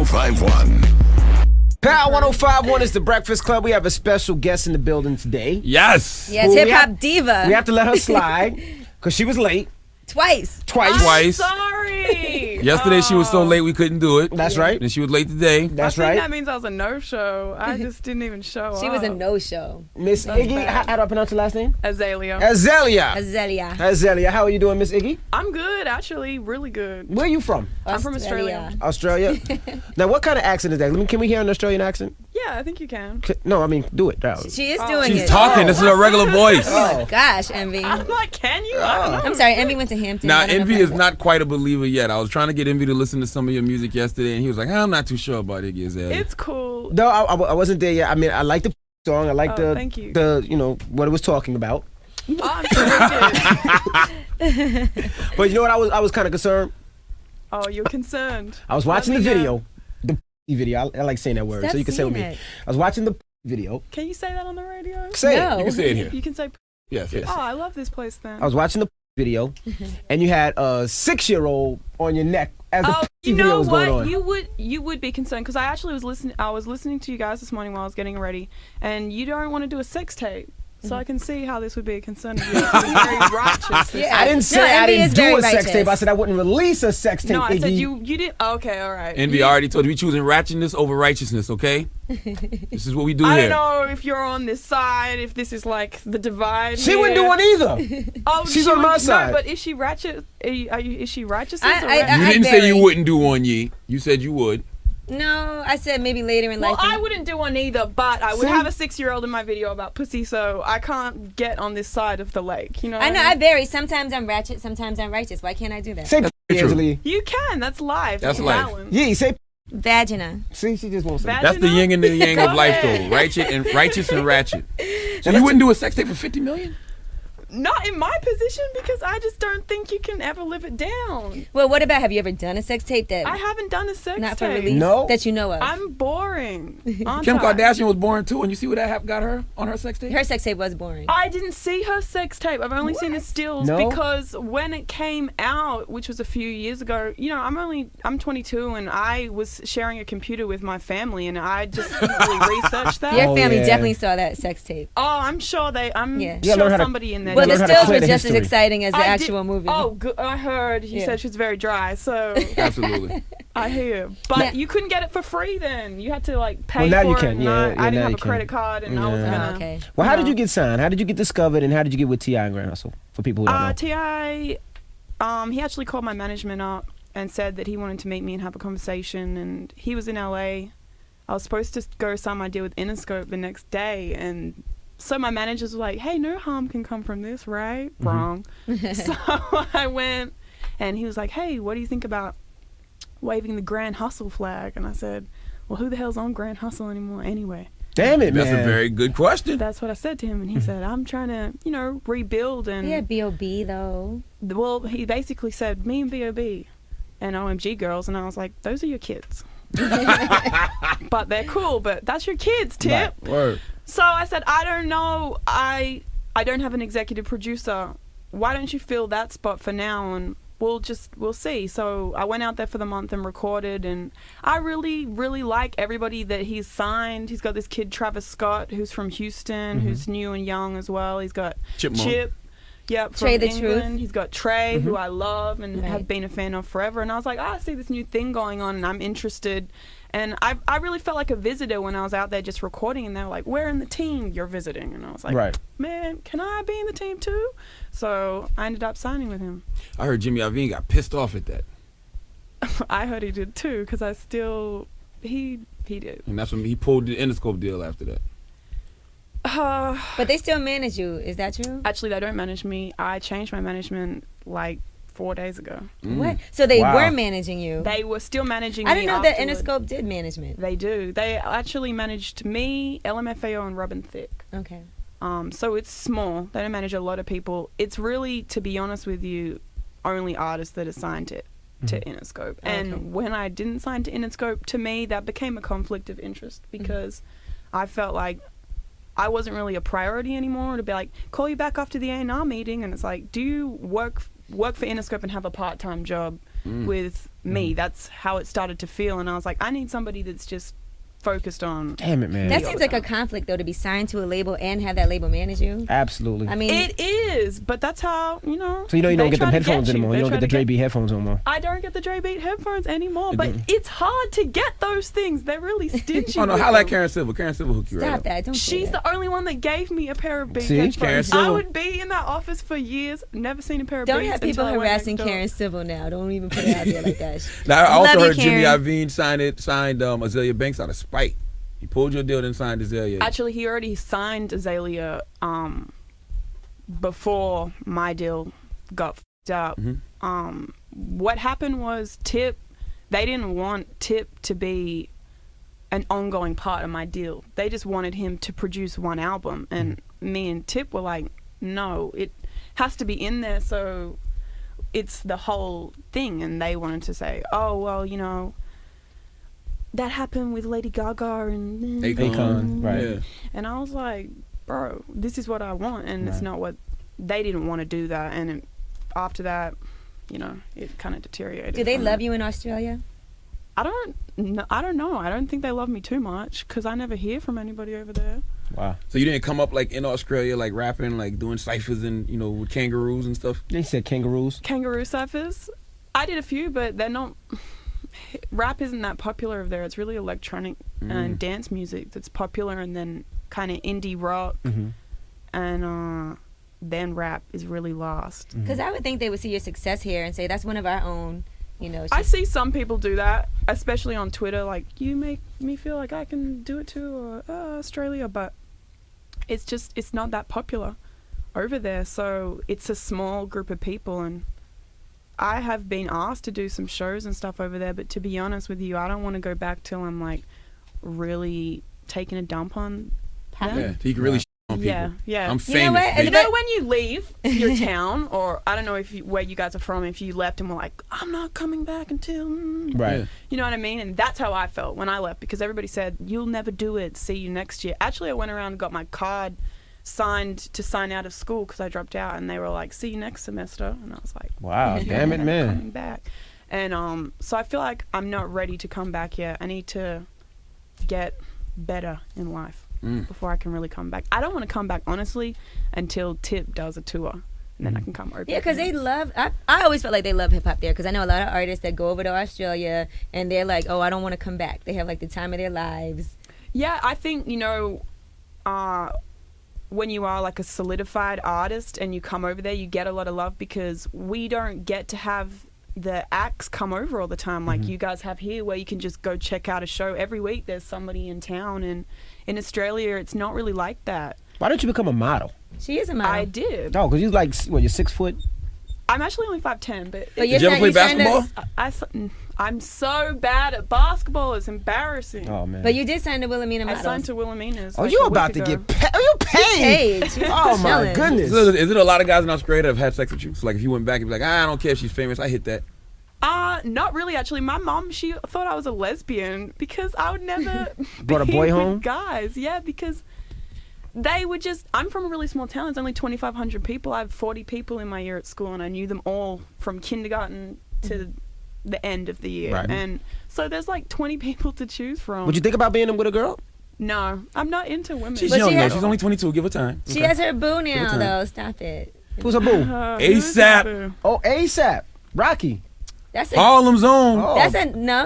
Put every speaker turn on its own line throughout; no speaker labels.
1051.
Power 1051 is the Breakfast Club. We have a special guest in the building today.
Yes.
Yes, hip hop diva.
We have to let her slide because she was late.
Twice.
Twice.
Sorry.
Yesterday she was so late we couldn't do it.
That's right.
And she was late today.
That's
I think
right.
that means I was a no-show. I just didn't even show up.
She was a no-show.
Miss Iggy, how do I pronounce your last name?
Azalea.
Azalea.
Azalea.
How are you doing, Miss Iggy?
I'm good, actually. Really good.
Where are you from?
I'm from Australia.
Australia. Now, what kind of accent is that? Can we hear an Australian accent?
Yeah, I think you can.
No, I mean, do it.
She is doing it.
She's talking. This is her regular voice.
Oh.
Gosh, Envy.
I'm like, can you? I don't know.
I'm sorry, Envy went to Hampton.
Now,
I don't know
Envy
if
is
I-
not quite a believer yet. I was trying to get Envy to listen to some of your music yesterday, and he was like, I'm not too sure about Iggy Azalea.
It's cool.
No, I wasn't there yet. I mean, I like the song. I like
thank you.
what it was talking about.
Oh, I'm sure it did.
But you know what? I was kind of concerned.
Oh, you're concerned.
I was watching the
Let me
video. The video. I like saying that word,
Stop
so you can say it with me.
saying it.
I was watching the video.
Can you say that on the radio?
Say
No.
it.
You can say it here.
You can say.
Yes.
Oh, I love this place then.
I was watching the video, and you had a 6-year-old on your neck as the
you
video
know
was going
what?
on.
You would be concerned because I actually was listening. I was listening to you guys this morning while I was getting ready, and you don't want to do a sex tape. So I can see how this would be a concern of yours. It's very righteous.
Yeah.
I didn't say
No,
I
Envy
didn't
is
do
very
a sex
righteous.
tape. I said I wouldn't release a sex tape.
No, I said
Iggy.
you did. Okay, all right.
Envy already told you we choosing ratchetness over righteousness, okay? This is what we do
I
here.
don't know if you're on this side, if this is like the divide.
She wouldn't do one either.
Oh,
She's
she
on my
would-
side.
No, but is she ratchet? Is she righteous?
I-
You didn't say you
very-
wouldn't do one, Yee. You said you would.
No, I said maybe later in
Well,
life.
I wouldn't do one either, but I would
See?
have a 6-year-old in my video about pussy, so I can't get on this side of the lake. You know?
I know,
what
I
mean?
vary. Sometimes I'm ratchet, sometimes I'm righteous. Why can't I do that?
Say
true.
Angela.
You can. That's life.
That's
It's
life.
balance.
Yeah, say.
Vagina.
See, she just won't say.
Vag-
That's the yin and the yang
Go
of life,
ahead.
though. Righteous and ratchet. So you wouldn't do a sex tape for $50 million?
Not in my position because I just don't think you can ever live it down.
Well, what about, have you ever done a sex tape that
I haven't done a sex
not for
tape.
release
No.
that you know of?
I'm boring. aren't
Kim
I?
Kardashian was born too, and you see what that got her on her sex tape?
Her sex tape was boring.
I didn't see her sex tape. I've only seen the stills
No?
because when it came out, which was a few years ago, you know, I'm 22 and I was sharing a computer with my family and I just didn't really research that.
Your
Oh,
family
yeah.
definitely saw that sex tape.
Oh, I'm sure I'm
Yeah.
You gotta learn
sure
how to-
somebody in there.
Well,
learn
the
how to
stills
clear
were
the
just as
history.
exciting as the
I
actual
did-
movie.
Oh, good. I heard you
Yeah.
said she was very dry, so
Absolutely.
I hear. But
Yeah.
you couldn't get it for free then. You had to like pay
Well, now
for
you
it.
can.
and
Yeah,
I
yeah, now
didn't have
you
a credit
can.
card and I was
Yeah.
gonna.
Oh, okay.
Well, how did
No.
you get signed? How did you get discovered? And how did you get with T.I. and Grand Hustle? For people who don't know.
T.I., he actually called my management up and said that he wanted to meet me and have a conversation. And he was in LA. I was supposed to go sign my deal with Interscope the next day. And so my managers were like, hey, no harm can come from this, right? Wrong. So I went and he was like, hey, what do you think about waving the Grand Hustle flag? And I said, well, who the hell's on Grand Hustle anymore anyway?
Damn it, man.
That's a very good question.
That's what I said to him. And he said, I'm trying to, you know, rebuild. And
Yeah, B.O.B. though.
well, he basically said, me and B.O.B. and OMG girls. And I was like, those are your kids. But they're cool, but that's your kids, Tip.
Right.
Word.
So I said, I don't know. I don't have an executive producer. Why don't you fill that spot for now? And we'll see. So I went out there for the month and recorded. And I really, really like everybody that he's signed. He's got this kid, Travis Scott, who's from Houston, who's new and young as well. He's got
Chipmunk.
Chip. Yep, from
Trey the
England.
Truth.
He's got Trey, who I love and
Right.
have been a fan of forever. And I was like, I see this new thing going on and I'm interested. And I really felt like a visitor when I was out there just recording. And they were like, we're in the team you're visiting. And I was like,
Right.
man, can I be in the team too? So I ended up signing with him.
I heard Jimmy Iovine got pissed off at that.
I heard he did too because he did.
And that's when he pulled the Interscope deal after that.
But they still manage you. Is that true?
Actually, they don't manage me. I changed my management like 4 days ago.
What? So they
Wow.
were managing you.
They were still managing
I
me
didn't know that
afterward.
Interscope did management.
They do. They actually managed me, LMFAO, and Robin Thicke.
Okay.
So it's small. They don't manage a lot of people. It's really, to be honest with you, only artists that are signed to Interscope. And
Okay.
when I didn't sign to Interscope, to me, that became a conflict of interest because I felt like I wasn't really a priority anymore to be like, call you back after the A&R meeting. And it's like, do you work for Interscope and have a part-time job with me. That's how it started to feel, and I was like, I need somebody that's just focused on.
Damn it, man.
That seems like a conflict, though, to be signed to a label and have that label manage you.
Absolutely.
I mean,
It is, but that's how,
so you don't
they
get the
try to
headphones
get you.
anymore.
They
You don't
try
get the
to
Dre
get-
Beat headphones anymore.
I don't get the Dre Beat headphones anymore, but it's hard to get those things. They're really stingy.
Oh no,
with
holla at
them.
Karen Civil. Karen Civil hook you right
stop
up.
that. Don't say
She's
that.
the only one that gave me a pair of Beat
See?
Karen
headphones.
Civil.
I would be in that office for years, never seen a pair of
Don't
Beats
have people
until I went
harassing
next door.
Karen Civil now. Don't even put it out there like that.
Now, I also
Love you,
heard Jimmy
Karen.
Iovine signed Azalea Banks out of spite. He pulled your deal and signed Azalea.
Actually, he already signed Azalea before my deal got f***ed up. What happened was they didn't want Tip to be an ongoing part of my deal. They just wanted him to produce one album. And me and Tip were like, no, it has to be in there, so it's the whole thing. And they wanted to say, oh, well, that happened with Lady Gaga and
Akon, right.
Yeah.
And I was like, bro, this is what I want, and it's not what they didn't want to do that. And after that, it kind of deteriorated.
Do they
from
love
that.
you in Australia?
I don't know. I don't think they love me too much because I never hear from anybody over there.
Wow.
So you didn't come up like in Australia, like rapping, like doing ciphers and with kangaroos and stuff.
They said kangaroos.
Kangaroo ciphers. I did a few, but they're not. Rap isn't that popular over there. It's really electronic and dance music that's popular, and then kind of indie rock, and then rap is really lost.
Because I would think they would see your success here and say that's one of our own.
I see some people do that, especially on Twitter. Like, you make me feel like I can do it too, or Australia, but it's not that popular over there. So it's a small group of people, and I have been asked to do some shows and stuff over there, but to be honest with you, I don't want to go back till I'm like really taking a dump on them.
Yeah, he can really shit on people.
Yeah.
I'm
You know
famous.
what?
bitch.
When you leave your town, or I don't know where you guys are from, if you left and were like, I'm not coming back until...
Right.
Yeah.
You know what I mean? And that's how I felt when I left, because everybody said, you'll never do it. See you next year. Actually, I went around and got my card signed to sign out of school because I dropped out, and they were like, see you next semester. And I was like,
Wow, damn it,
I'm
man.
coming back. And so I feel like I'm not ready to come back yet. I need to get better in life before I can really come back. I don't want to come back, honestly, until Tip does a tour, and then I can come over.
Yeah, because they love. I always felt like they love hip hop there, because I know a lot of artists that go over to Australia and they're like, oh, I don't want to come back. They have like the time of their lives.
Yeah, I think when you are like a solidified artist and you come over there, you get a lot of love, because we don't get to have the acts come over all the time like you guys have here, where you can just go check out a show every week. There's somebody in town, and in Australia it's not really like that.
Why don't you become a model?
She is a model.
I did.
Oh, because you're like, what, you're 6 foot?
I'm actually only 5'10", but
But
Did you ever play basketball?
I'm so bad at basketball. It's embarrassing.
Oh, man.
But you did sign to Wilhelmina
I
Models.
signed to Wilhelmina's.
Oh,
like
you
a
about
week
to
ago.
get paid? You paid?
Paid. She was
Oh, my
chilling.
goodness.
Is it a lot of guys in Australia that have had sex with you? So like if you went back and be like, I don't care if she's famous, I hit that.
Not really, actually. My mom, she thought I was a lesbian because I would never
Brought a
be
boy
with
home?
guys. Yeah, because they would just... I'm from a really small town. It's only 2,500 people. I have 40 people in my year at school, and I knew them all from kindergarten to the end of the year.
Right.
And so there's like 20 people to choose from.
Would you think about being with a girl?
No, I'm not into women.
She's
But
young
she
though.
has-
She's only 22. Give her time.
She has her boo now,
time.
though. Stop it.
Who's a boo?
Who's
ASAP.
that boo?
Oh, ASAP. Rocky.
That's a
Harlem's own.
Oh.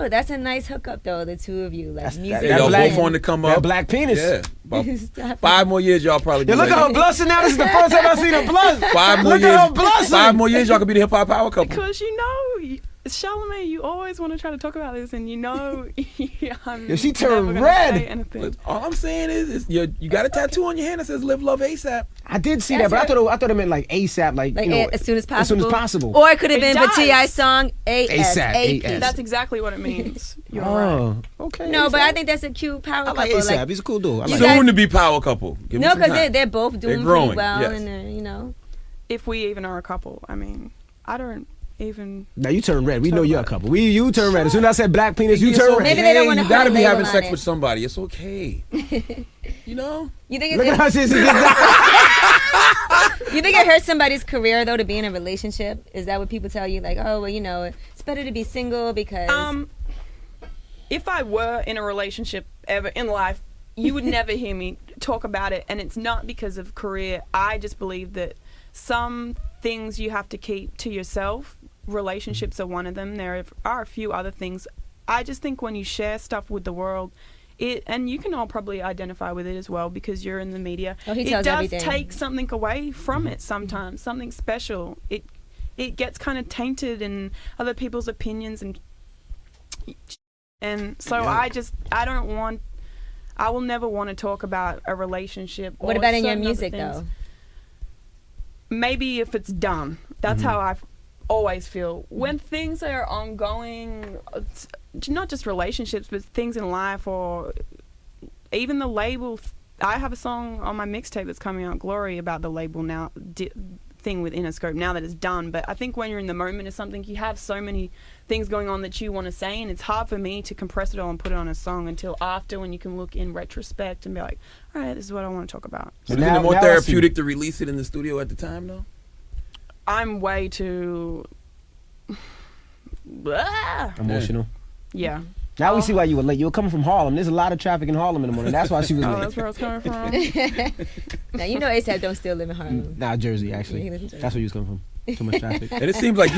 that's a nice hookup though. The two of you, like
That's-
music.
Yeah,
that
y'all
black-
both wanted to come
That
up.
black penis.
Yeah. About
Stop it.
5 more years, y'all probably.
Yeah,
be
look
like,
at her blushing now. This is the first time I've seen her blush.
5 more
Look
years.
at her blushing.
5 more years, y'all could be the hip hop power couple.
Because Charlamagne, you always want to try to talk about this, and I'm
If she
never
turned
gonna
red.
say anything.
But all I'm saying is you got a tattoo on your hand that says "Live Love ASAP."
I did see
That's
that, but I thought it meant like ASAP, like
Like
you know,
as soon as possible.
As soon as possible.
Or it could have
It
been for
does.
T.I.'s song
ASAP.
ASAP.
That's exactly what it means. You're right.
Oh, okay.
No, but
ASAP.
I think that's a cute power
I like
couple.
ASAP. He's a cool dude. I like
You
Soon
guys-
to be power couple. Give me
No,
some
because
time.
they're both doing
They're
pretty
growing,
well,
yes.
and they're.
If we even are a couple, I mean, I don't even.
Now you turn red. We know you're a couple. You turn red. As soon as I said black penis, you
It's
turn
okay.
red.
Maybe they don't wanna
You gotta
put a
be having
label
sex
on
with
it.
somebody. It's okay. You know.
You think
Look
it's
at how she's.
you You think it hurts somebody's career though to be in a relationship? Is that what people tell you? Like, oh, well, you know, it's better to be single because.
If I were in a relationship ever in life, you would never hear me talk about it, and it's not because of career. I just believe that some things you have to keep to yourself. Relationships are one of them. There are a few other things. I just think when you share stuff with the world, and you can all probably identify with it as well because you're in the media.
Oh, he
it
tells
does
everything.
take something away from it sometimes, something special. It gets kind of tainted in other people's opinions and so I will never want to talk about a relationship.
What
or
about in your
certain other
music
things.
though?
Maybe if it's done. That's how I always feel. When things are ongoing, it's not just relationships, but things in life or even the label. I have a song on my mixtape that's coming out, Glory, about the label now thing with Interscope now that it's done. But I think when you're in the moment of something, you have so many things going on that you want to say, and it's hard for me to compress it all and put it on a song until after, when you can look in retrospect and be like, all right, this is what I want to talk about.
So isn't it more therapeutic to release it in the studio at the time, though?
I'm way too
Emotional.
Yeah.
Now we see why you were late. You were coming from Harlem. There's a lot of traffic in Harlem in the morning. That's why she was
Oh,
late.
that's where I was coming from.
Now you know ASAP don't still live in Harlem.
Nah, Jersey actually.
Yeah, he lives in Jersey.
That's where you was coming from. Too much traffic.
And it seems like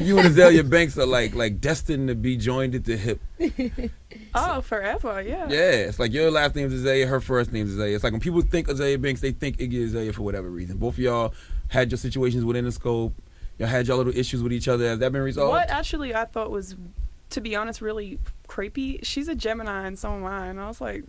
you and Azalea Banks are like destined to be joined at the hip.
Oh, forever, yeah.
Yeah, it's like your last name is Azalea, her first name is Azalea. It's like when people think Azalea Banks, they think Iggy Azalea for whatever reason. Both of y'all had your situations within the scope. Y'all had y'all little issues with each other. Has that been resolved?
What actually I thought was, to be honest, really creepy. She's a Gemini and so am I. And I was like,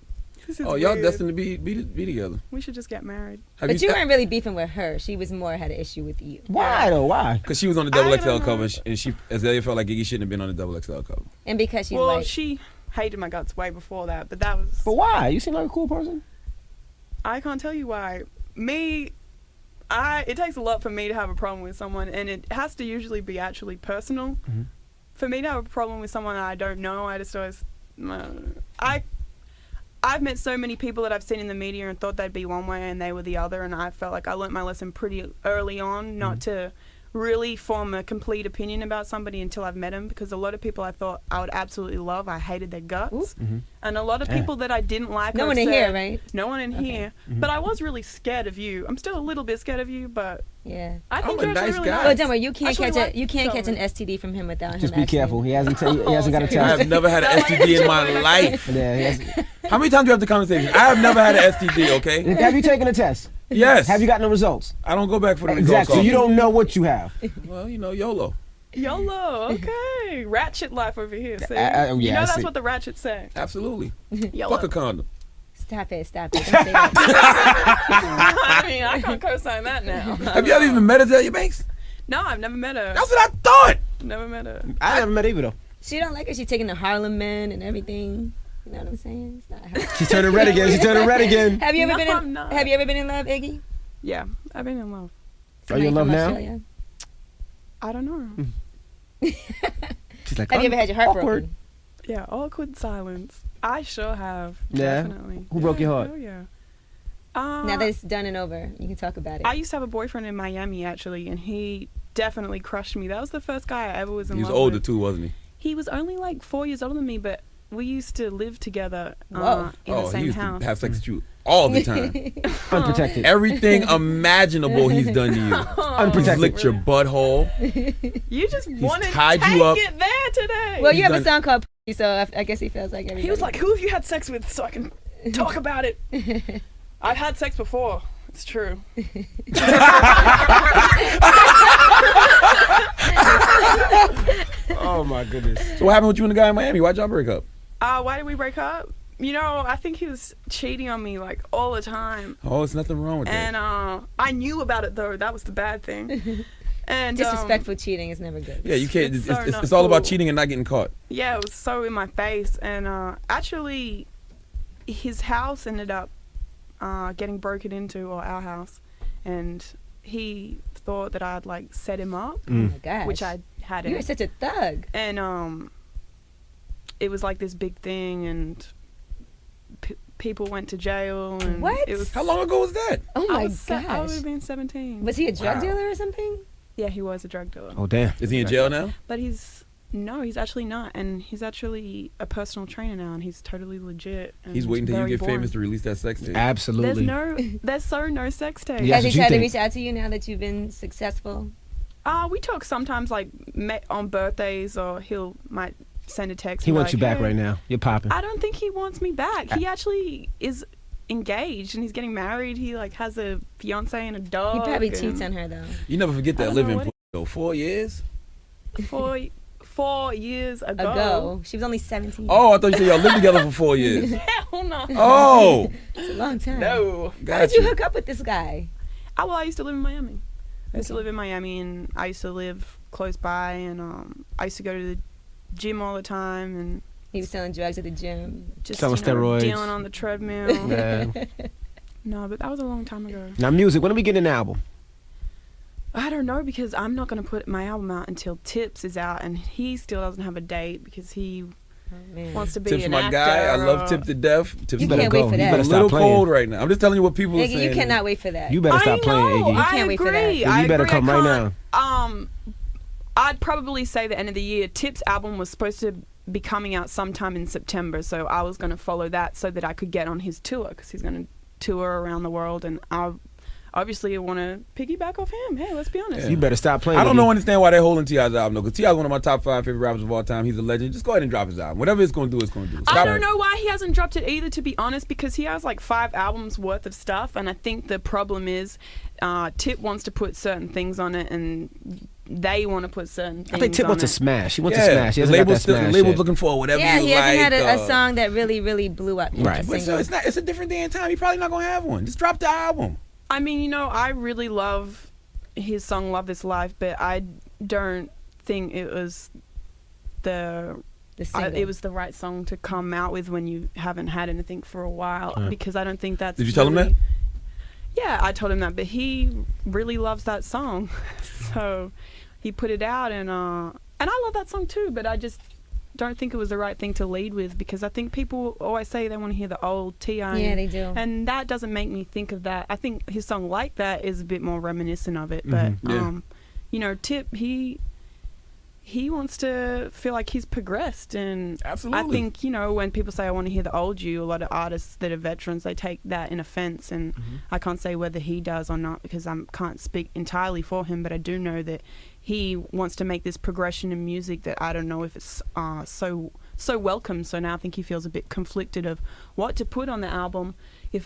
this is
Oh, y'all
weird.
destined to be together.
We should just get married.
But you weren't really beefing with her. She was more had an issue with you.
Why though? Why?
Because she was on the
I
double XL
don't
cover,
know.
and Azalea felt like Iggy shouldn't have been on the double XL cover.
And because she's
Well,
like,
she hated my guts way before that, but that was...
But why? You seem like a cool person.
I can't tell you why. It takes a lot for me to have a problem with someone, and it has to usually be actually personal.
Mm-hmm.
For me to have a problem with someone I don't know, I just always... I've met so many people that I've seen in the media and thought they'd be one way and they were the other, and I felt like I learnt my lesson pretty early on not to really form a complete opinion about somebody until I've met them, because a lot of people I thought I would absolutely love, I hated their guts. And a lot of people that I didn't like...
no one in here, right?
No one in here. But I was really scared of you. I'm still a little bit scared of you, but
Yeah.
I think
I'm a
you're actually
nice
really
guy.
nice.
Well, don't worry, you
I
can't
actually
catch
like
you can't catch an
Sheldon.
STD from him without him.
Just be
actually.
careful. He hasn't got a
I
test.
have never had an STD in my life.
Yeah, he hasn't.
How many times do you have the conversation? I have never had an STD, okay?
Have you taken a test?
Yes.
Have you gotten the results?
I don't go back for the results.
Exactly. So you
often.
don't know what you have.
Well, YOLO.
YOLO, okay. Ratchet life over here, see?
yeah,
you know
I
that's
see.
what the ratchets say.
Absolutely.
YOLO.
Fuck a condom.
Stop it. Don't say that.
I mean, I can't co-sign that now.
Have you ever even met Azalea Banks?
No, I've never met her.
That's what I thought.
Never met her.
I never met either though.
She don't like her. She's taking the Harlem men and everything. You know what I'm saying? It's not her.
She's turning red again. She's turning red again.
Have you ever
No,
been?
I'm not.
Have you ever been in love, Iggy?
Yeah, I've been in love.
Are you in love
Somebody
now?
from Australia?
I don't know.
She's like,
Have you ever had your heart
awkward.
broken?
Yeah, awkward silence. I sure have.
Yeah?
Definitely.
Who broke your heart?
Oh yeah.
Now that it's done and over, you can talk about it.
I used to have a boyfriend in Miami actually, and he definitely crushed me. That was the first guy I ever was in
He was
love
older
with.
too, wasn't he?
He was only like 4 years older than me, but we used to live together
Whoa.
in the
He
same
used
house.
to have sex with you all the time.
Unprotected.
Everything imaginable he's done to you. He's
Unprotected.
licked your butthole.
You just want to
tied
take
you up.
it there today.
well, you have a
done-
song called Pussy, so I guess he feels like everybody.
He was like, "Who have you had sex with?" So I can talk about it. I've had sex before. It's true.
Oh my goodness.
So what happened with you and the guy in Miami? Why'd y'all break up?
Why did we break up? You know, I think he was cheating on me like all the time.
Oh, there's nothing wrong with that.
And I knew about it though. That was the bad thing. And
Disrespectful cheating is never good.
Yeah, you can't.
It's
It's,
so
it's,
not
it's all about
cool.
cheating and not getting caught.
Yeah, it was so in my face. And actually, his house ended up getting broken into, or our house, and he thought that I'd like set him up,
Oh my gosh.
which I hadn't.
You're such a thug.
And it was like this big thing, and people went to jail. And
What?
It was
How long ago was that?
Oh
I
my
was I would
gosh.
have been 17.
Was he a drug
Wow.
dealer or something?
Yeah, he was a drug dealer.
Oh damn.
Is he in jail now?
But he's actually not, and he's actually a personal trainer now, and he's totally legit. And
He's waiting till you
very
get
boring.
famous to release that sex tape.
Absolutely.
There's no sex tape.
Yeah.
Has he
what you
tried to
think.
reach out to you now that you've been successful?
We talk sometimes, like on birthdays, or he'll might send a text.
He
and be
wants you
like,
back
"Hey."
right now. You're popping.
I don't think he wants me back. He actually is engaged, and he's getting married. He like has a fiance and a dog.
He probably
and
cheats on her though.
You never forget
I
that
don't
living
know what
though. 4 years.
4 years ago.
She was only 17.
Oh, I thought you said y'all lived together for 4 years.
Hell no.
Oh,
It's a long time.
No.
How
got
did you
you.
hook up with this guy?
Well, I used to live in Miami. And I used to live close by, and I used to go to the gym all the time, and
He was selling drugs at the gym.
just
Selling steroids.
dealing on the treadmill.
Yeah.
No, but that was a long time ago.
Now music. When do we get an album?
I don't know, because I'm not going to put my album out until Tips is out, and he still doesn't have a date because he
Oh, man.
wants to be
Tip's
an
my
actor.
guy. I love
or-
Tip to death. Tip's
You
a
can't wait for
You
that.
better
little
stop playing.
cold right now. I'm just telling you what people are
Nigga,
saying.
you cannot wait for that.
You better stop
I
playing,
know,
Iggy.
You can't wait for that.
agree.
Yeah, you
I
better
agree.
come
I
right
can't- I'd probably say the end of the year. Tip's album was supposed to be coming out sometime in September, so I was going to follow that so that I could get on his tour, because he's going to tour around the world, and I obviously want to piggyback off him. Hey, let's be honest.
You better stop playing.
I don't
Iggy.
understand why they're holding T.I.'s album though, because T.I.'s one of my top 5 favorite rappers of all time. He's a legend. Just go ahead and drop his album. Whatever it's going to do, it's going to do.
I
Stop
don't
it.
know why he hasn't dropped it either, to be honest, because he has like 5 albums worth of stuff, and I think the problem is Tip wants to put certain things on it, and they want to put certain things
I think Tip
on
wants to
it.
smash. He wants
Yeah,
to smash. He
the
hasn't got
label's
that
still, the
smash
label's
yet.
looking for whatever
Yeah,
you
he hasn't
like.
had a song that really blew up. yet
Right.
to
But
single.
so it's a different day and time. You're probably not going to have one. Just drop the album.
I mean, I really love his song "Love This Life," but I don't think it was
The single.
it was the right song to come out with when you haven't had anything for a while, because I don't think that's.
Did you tell him that?
Yeah, I told him that, but he really loves that song, so he put it out, and I love that song too, but I just don't think it was the right thing to lead with, because I think people always say they want to hear the old T.I.
Yeah, they do.
And that doesn't make me think of that. I think his song Like That is a bit more reminiscent of it. But,
Yeah.
Tip, he wants to feel like he's progressed. And
Absolutely.
I think, when people say I want to hear the old you, a lot of artists that are veterans, they take that in offense. And I can't say whether he does or not, because I can't speak entirely for him. But I do know that he wants to make this progression in music that I don't know if it's so welcome. So now I think he feels a bit conflicted of what to put on the album. He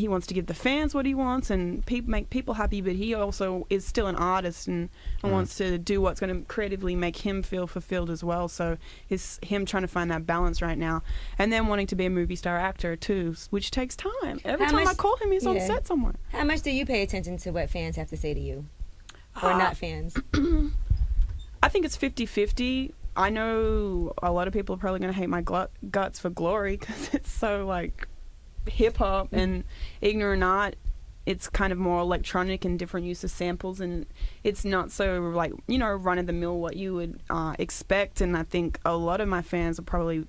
wants to give the fans what he wants and make people happy, but he also is still an artist and wants to do what's going to creatively make him feel fulfilled as well. So it's him trying to find that balance right now, and then wanting to be a movie star actor too, which takes time. Every
How
time I
much-
call him, he's on
yeah.
set somewhere.
How much do you pay attention to what fans have to say to you? Or not fans?
I think it's 50-50. I know a lot of people are probably going to hate my guts for Glory, because it's so like hip hop and ignorant art. It's kind of more electronic and different use of samples, and it's not so like run of the mill what you would expect. And I think a lot of my fans will probably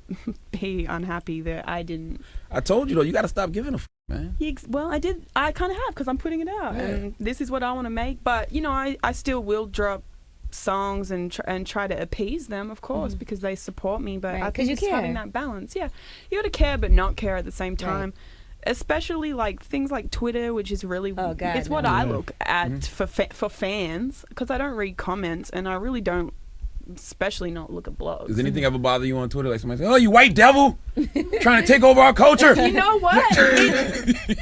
be unhappy that I didn't.
I told you though, you got to stop giving a man.
Well, I did. I kind of have, because I'm putting it out, and this is what I want to make. But I still will drop songs and try to appease them, of course, because they support me. But
Right,
I
'cause
think
you
it's
care.
having that balance. Yeah, you got to care but not care at the same time.
Right.
Especially like things like Twitter, which is really
Oh, God,
it's what
no.
I look at for fans, because I don't read comments, and I really don't, especially not look at blogs.
Does anything ever bother you on Twitter? Like somebody say, "Oh, you white devil, trying to take over our culture."
You know what?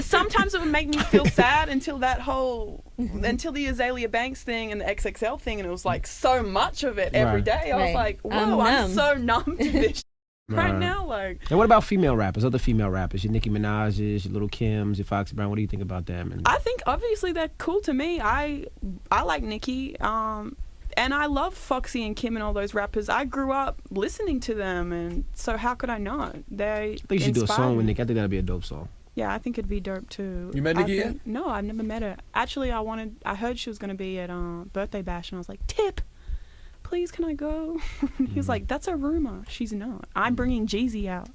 Sometimes it would make me feel sad until the Azalea Banks thing and the XXL thing, and it was like so much of it every
Right.
day. I was
Right.
like,
I'm
whoa, I'm
numb.
so numb to this right
Right.
now. Like,
And what about female rappers? Other female rappers? Your Nicki Minaj's, your Little Kims, your Foxy Brown. What do you think about them? And
I think obviously they're cool to me. I like Nicki, and I love Foxy and Kim and all those rappers. I grew up listening to them, and so how could I not? They
I think you should do a
inspire
song with
me.
Nicki. I think that'd be a dope song.
Yeah, I think it'd be dope too.
You met Nicki yet?
No, I've never met her. Actually, I heard she was going to be at Birthday Bash, and I was like, Tip, please, can I go? He was like, that's a rumor. She's not. I'm bringing Jeezy out.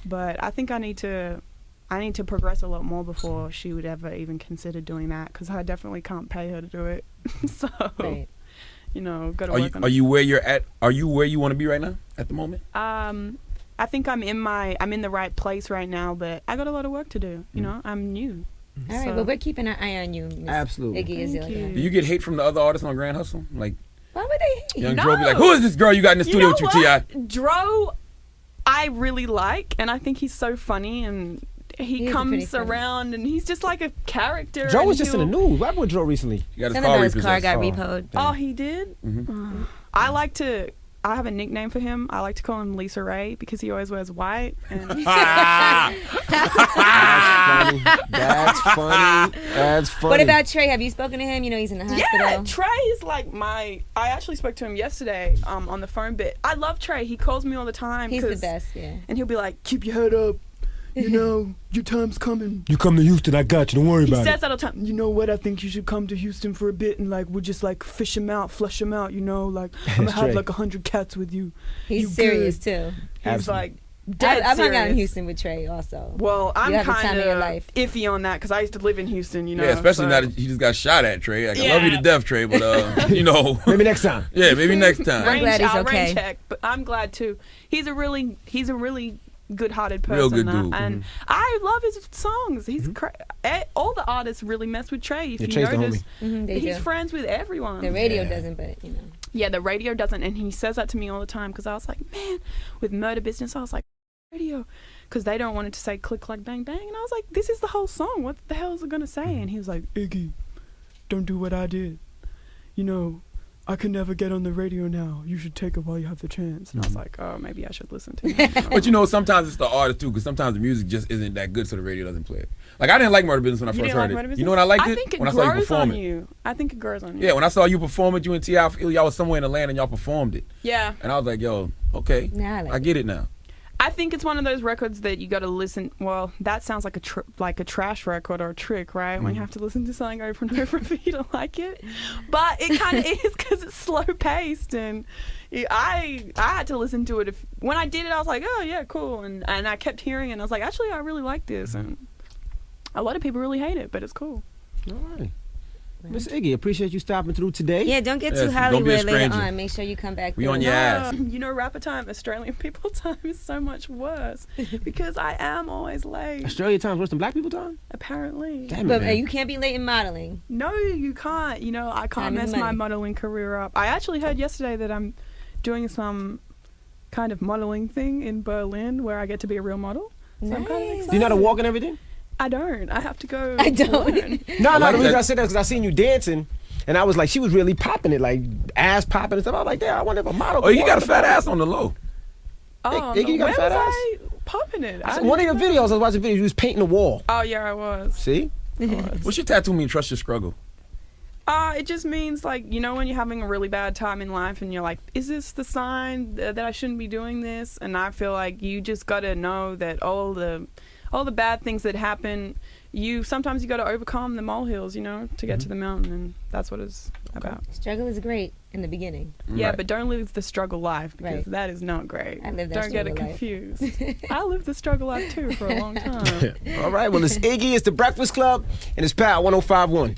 But I think I need to progress a lot more before she would ever even consider doing that, because I definitely can't pay her to do it. So,
Right.
you know, got to work on
Are
it.
you where you're at? Are you where you want to be right now at the moment?
I think I'm in the right place right now, but I got a lot of work to do. You know, I'm new.
All right,
So-
well, we're keeping our eye on you, Miss
Absolutely.
Iggy
Thank
Azalea.
you.
Do you get hate from the other artists on Grand Hustle? Like
Why would they hate?
Young
No.
Dro be like, who is this girl you got in the studio with you, T.I.?
Dro, I really like, and I think he's so funny, and he
He is
comes
pretty funny.
around, and he's just like a character.
Joe
and
was just in the
he'll-
news. What happened with Joe recently?
You got his
Something
car
about his car
repossessed.
got repoed.
Oh, he did?
Mhm.
I have a nickname for him. I like to call him Lisa Ray because he always wears white. And
That's funny. That's funny.
What about Trey? Have you spoken to him? You know he's in the hospital.
yeah, Trey is like I actually spoke to him yesterday on the phone, but I love Trey. He calls me all the time.
He's the
'cause-
best, yeah.
And he'll be like, keep your head up. You know, your time's coming.
You come to Houston, I got you. Don't worry
He
about
says that all the time. You know what? I think you should come to Houston for a bit and like we'll just like fish him out, flush him out. You know, like I'm gonna have
Trey.
like 100 cats with you.
He's
You
serious
good.
too.
He's
Absolutely.
like dead
I've hung out in
serious.
Houston with Trey also.
Well, I'm
You have the time
kind
of your
of
life.
iffy on that because I used to live in Houston. You know,
Yeah, especially
so-
now that he just got shot at, Trey. Like, I love you to
Yeah.
death, Trey, but, you know.
Maybe next time.
Yeah, maybe next time.
I'm glad he's
I'll
okay.
rain check, but I'm glad too. He's a really good-hearted person.
Real good dude.
And I love his songs. He's all the artists really mess with Trey. If
Yeah,
you
Trey's the
notice,
They
he's
do.
friends with everyone.
The radio
Yeah.
doesn't, but you know.
Yeah, the radio doesn't, and he says that to me all the time because I was like, man, with Murder Business, I was like, radio, because they don't want it to say click, clack, bang, bang, and I was like, this is the whole song. What the hell is it gonna say? And he was like, Iggy, don't do what I did. You know, I can never get on the radio now. You should take it while you have the chance. And I was like, oh, maybe I should listen to him.
But you know, sometimes it's the artist too, because sometimes the music just isn't that good, so the radio doesn't play it. Like I didn't like Murder Business when I
You
first
didn't like
heard
Murder
it.
Business?
You know when I liked
I
it?
think it
When I saw you
grows
perform
on
it.
you. I think it grows on you.
Yeah, when I saw you perform it, you and T.I., y'all was somewhere in the land and y'all performed it,
Yeah.
and I was like, yo, okay,
Nah, I like
I get it now.
I think it's one of those records that you got to listen. Well, that sounds like a trash record or a trick, right? When you have to listen to something over and over for you to like it. But it kind of is because it's slow paced, and I had to listen to it. When I did it, I was like, oh yeah, cool, and I kept hearing it. And I was like, actually, I really like this, and a lot of people really hate it, but it's cool.
All right. Miss Iggy, appreciate you stopping through today.
Yeah, don't get
Yes,
too
don't be a
Hollywood later
stranger.
on. Make sure you come back.
We
through.
on your ass.
You know, rapper time, Australian people time is so much worse because I am always late.
Australia time's worse than black people time?
Apparently.
Damn it,
But
man.
you can't be late in modeling.
No, you can't. You know, I can't
Time is
mess my
money.
modeling career up. I actually heard yesterday that I'm doing some kind of modeling thing in Berlin where I get to be a real model. So I'm kind of
Nice.
excited.
Do you know how to walk and everything?
I don't. I have to go.
I don't.
learn.
No,
I like
the reason
that.
I said that is because I seen you dancing, and I was like, she was really popping it, like ass popping and stuff. I was like, damn, I wonder if a model.
Oh,
could
you
walk
got a
the
fat
ball.
ass on the low.
Oh,
Iggy, you got a
where
fat
was
ass?
I popping it?
I said,
didn't
one of your
know.
videos, I was watching videos, you was painting the wall.
Oh yeah, I was.
See?
What's your tattoo mean? Trust your struggle.
It just means like, you know, when you're having a really bad time in life and you're like, is this the sign that I shouldn't be doing this? And I feel like you just gotta know that all the bad things that happen, sometimes you gotta overcome the molehills, you know, to get to the mountain, and that's what it's about.
Struggle is great in the beginning.
Yeah,
Right.
but don't live the struggle life because
Right.
that is not great.
I live that
Don't get it
struggle life.
confused. I lived the struggle life too for a long time.
All right, well, it's Iggy, it's the Breakfast Club, and it's Power 105.1.